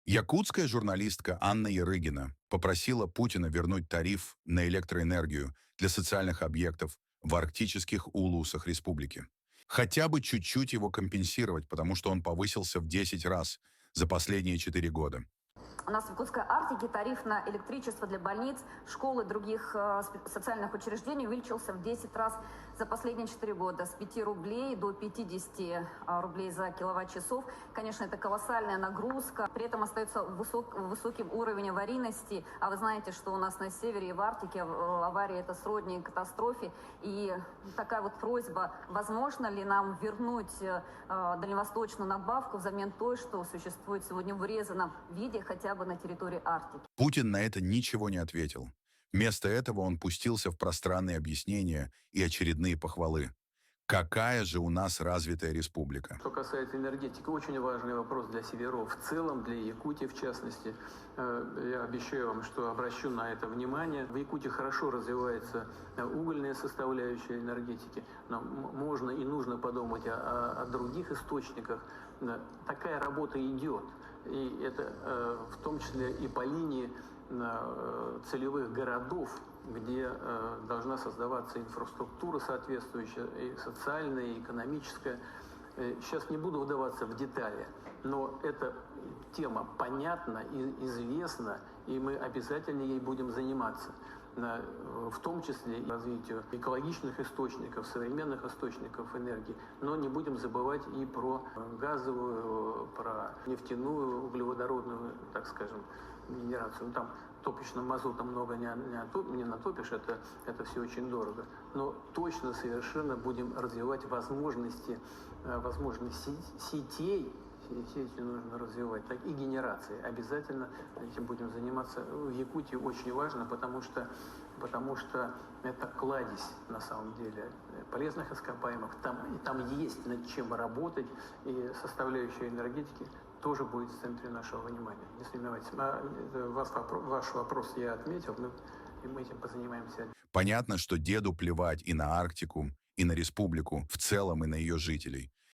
Якутская журналистка Анна Ярыгина попросила Путина вернуть тариф на электроэнергию для социальных объектов в арктических улусах республики. Хотя бы чуть-чуть его компенсировать, потому что он повысился в 10 раз за последние 4 года. У нас в Якутской Арктике тариф на электричество для больниц, школ и других социальных учреждений увеличился в 10 раз за последние 4 года. С 5 рублей до 50 рублей за киловатт-часов. Конечно, это колоссальная нагрузка. При этом остается высоким уровень аварийности. А вы знаете, что у нас на севере и в Арктике авария — это сродни катастрофе. И такая вот просьба: возможно ли нам вернуть дальневосточную надбавку взамен той, что существует сегодня в урезанном виде хотя бы на территории Арктики? Путин на это ничего не ответил. Вместо этого он пустился в пространные объяснения и очередные похвалы. Какая же у нас развитая республика? Что касается энергетики, очень важный вопрос для северов, в целом для Якутии в частности. Я обещаю вам, что обращу на это внимание. В Якутии хорошо развивается угольная составляющая энергетики, но можно и нужно подумать о других источниках. Такая работа идет, и это в том числе и по линии целевых городов, где должна создаваться инфраструктура соответствующая, и социальная, и экономическая. Сейчас не буду вдаваться в детали, но эта тема понятна и известна, и мы обязательно ей будем заниматься. В том числе и развитию экологичных источников, современных источников энергии. Но не будем забывать и про газовую, про нефтяную, углеводородную, так скажем, генерацию. Там топочным мазутом много не натопишь, это все очень дорого. Но точно совершенно будем развивать возможности сетей. Сети нужно развивать, так и генерации. Обязательно этим будем заниматься. В Якутии очень важно, потому что это кладезь, на самом деле, полезных ископаемых. Там есть над чем работать, и составляющая энергетики тоже будет в центре нашего внимания. Не сомневайтесь. Ваш вопрос я отметил, и мы этим позанимаемся. Понятно, что деду плевать и на Арктику, и на республику в целом, и на ее жителей.